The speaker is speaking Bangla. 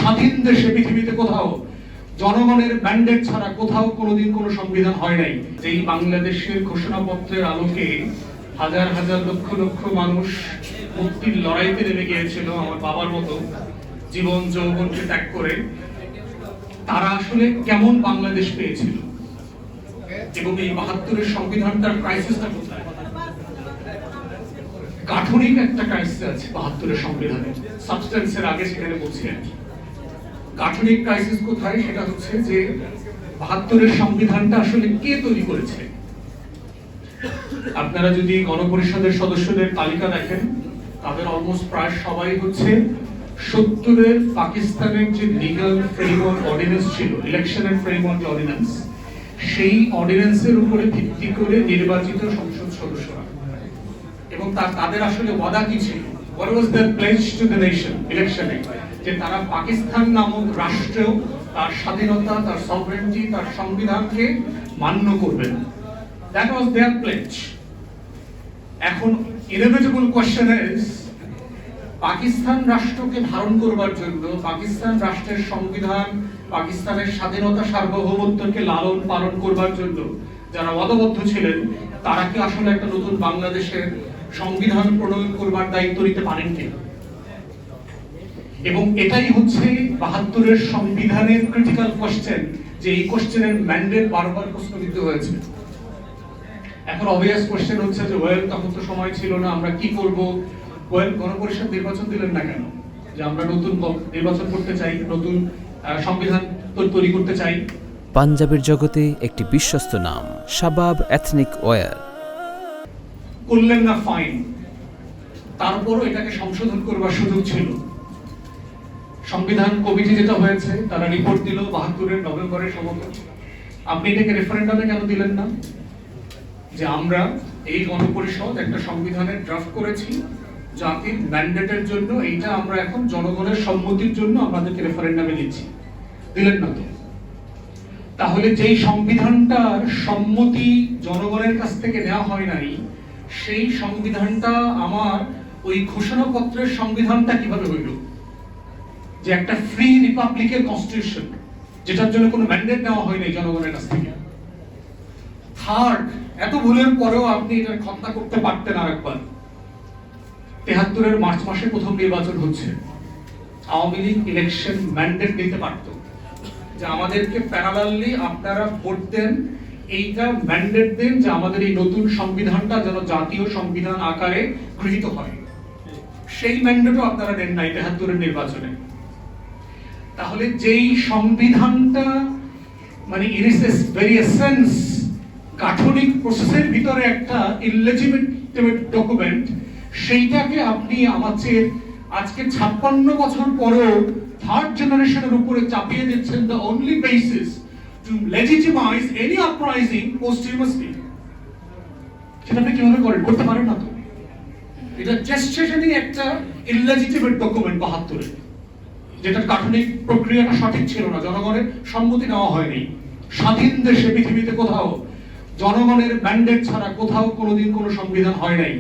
স্বাধীন দেশে পৃথিবীতে কোথাও জনগণের ম্যান্ডেট ছাড়া কোথাও কোনোদিন কোনো সংবিধান হয় নাই। যেই বাংলাদেশের ঘোষণাপত্রের আলোকে হাজার হাজার লক্ষ লক্ষ মানুষ মুক্তির লড়াইতে নেমে গিয়েছিল, আমার বাবার মতো জীবন যৌবনকে ত্যাগ করে, তারা আসলে কেমন বাংলাদেশ পেয়েছিল এবং এই ৭২-এর সংবিধানটার ক্রাইসিসটা কোথায়? গাঠনিক একটা ক্রাইসিস আছে ৭২-এর সংবিধানে, সাবস্টেন্সের আগে সেখানে বলছি আর কি। গাঠনিক ক্রাইসিস কোথায়? সেটা হচ্ছে যে ৭২-এর সংবিধানটা আসলে কে তৈরি করেছে। আপনারা যদি গণপরিষদের সদস্যদের তালিকা দেখেন, তাদের অলমোস্ট প্রায় সবাই হচ্ছে ৭০-এর পাকিস্তানের যে লিগাল ফ্রেমওয়ার্ক অর্ডিন্যান্স ছিল, ইলেকশনের ফ্রেমওয়ার্ক অর্ডিন্যান্স, সেই অর্ডিন্যান্সের উপরে ভিত্তি করে নির্বাচিত সংসদ সদস্যরা। এবং তাদের আসলে ওয়াদা কি ছিল? What was their pledge to the nation ইলেকশনে? যে তারা পাকিস্তান নামক রাষ্ট্রেও তার স্বাধীনতা, তার সভরেন্টি, তার সংবিধানকে মান্য করবেন। That was their pledge. এখন inevitable question is, পাকিস্তান রাষ্ট্রকে ধারণ করবার জন্য, পাকিস্তান রাষ্ট্রের সংবিধান, পাকিস্তানের স্বাধীনতা সার্বভৌমত্বকে লালন পালন করবার জন্য যারা ওয়াদাবদ্ধ ছিলেন, তারা কি আসলে একটা নতুন বাংলাদেশের সংবিধান প্রণয়ন করবার দায়িত্ব নিতে পারেন কিনা? এবং এটাই হচ্ছে ৭২-এর সংবিধানের ক্রিটিক্যাল কোশ্চেন, যে এই কোশ্চেনের ম্যান্ডেট বারবার প্রশ্নবিদ্ধ হয়েছে। এখন অবভিয়াস কোশ্চেন হচ্ছে যে ওয়েল, তখন তো সময় ছিল না, আমরা কি করব? ওয়েল, গণপরিষদ নির্বাচন দিলেন না কেন? যে আমরা নতুন নির্বাচন করতে চাই, নতুন সংবিধান তৈরি করতে চাই। পাঞ্জাবের জগতে একটি বিশ্বস্ত নাম, শাবাব এথনিক ওয়্যার। করলেন না, ফাইন, তারপরও এটাকে সংশোধন করবার সুযোগ ছিল। সংবিধান কমিটি যেটা হয়েছে, তারা রিপোর্ট দিল ৭২-এর নভেম্বরের সম্ভবত। আপনি এটাকে রেফারেন্ডামে কেন দিলেন না? যে আমরা এই গণপরিষদ একটা সংবিধানের ড্রাফট করেছি জাতির ম্যান্ডেটের জন্য, এইটা আমরা এখন জনগণের সম্মতির জন্য আমাদেরকে রেফারেন্ডামে দিচ্ছি, দিলেন না তো? তাহলে যেই সংবিধানটার সম্মতি জনগণের কাছ থেকে নেওয়া হয় নাই, সেই সংবিধানটা আমার ওই ঘোষণাপত্রের সংবিধানটা কিভাবে হইল? যে একটা ফ্রি রিপাবলিকের কনস্টিটিউশন, যেটার জন্য কোনো ম্যান্ডেট নেওয়া হয় নাই জনগণের কাছ থেকে। থার্ড, এত ভুলের পরেও আপনি এটার খতনা করতে পারতেন আরেকবার। ৭৩-এর মার্চ মাসে প্রথম নির্বাচন হচ্ছে, আওয়ামী লীগ ইলেকশন ম্যান্ডেট দিতে পারত যে আমাদেরকে প্যারালালি আপনারা ভোট দেন, এইটা ম্যান্ডেট দেন যে আমাদের এই নতুন সংবিধানটা যেন জাতীয় সংবিধান আকারে গৃহীত হয়। সেই ম্যান্ডেটও আপনারা দেন নাই ৭৩-এর নির্বাচনে। তাহলে যেই সংবিধানটা মানে ইন ইটস ভেরি এসেন্স গাঠনিক প্রসেসের ভিতরে একটা ইললেজিটিমেট ডকুমেন্ট, সেইটাকে আপনি আমাদের আজকে ৫৬ বছর পরেও থার্ড জেনারেশনের উপরে চাপিয়ে দিচ্ছেন the only basis to legitimize any uprising posthumously. সেটা আপনি কিভাবে করেন? করতে পারেন না তো। এটা জেস্টেশনই একটা ইললেজিটিমেট ডকুমেন্ট ৭২-এর, যেটা গাঠনিক প্রক্রিয়াটা সঠিক ছিল না, জনগণের সম্মতি নেওয়া হয়নি। স্বাধীন দেশে পৃথিবীতে কোথাও জনগণের ম্যান্ডেট ছাড়া কোথাও কোনোদিন কোনো সংবিধান হয় নাই।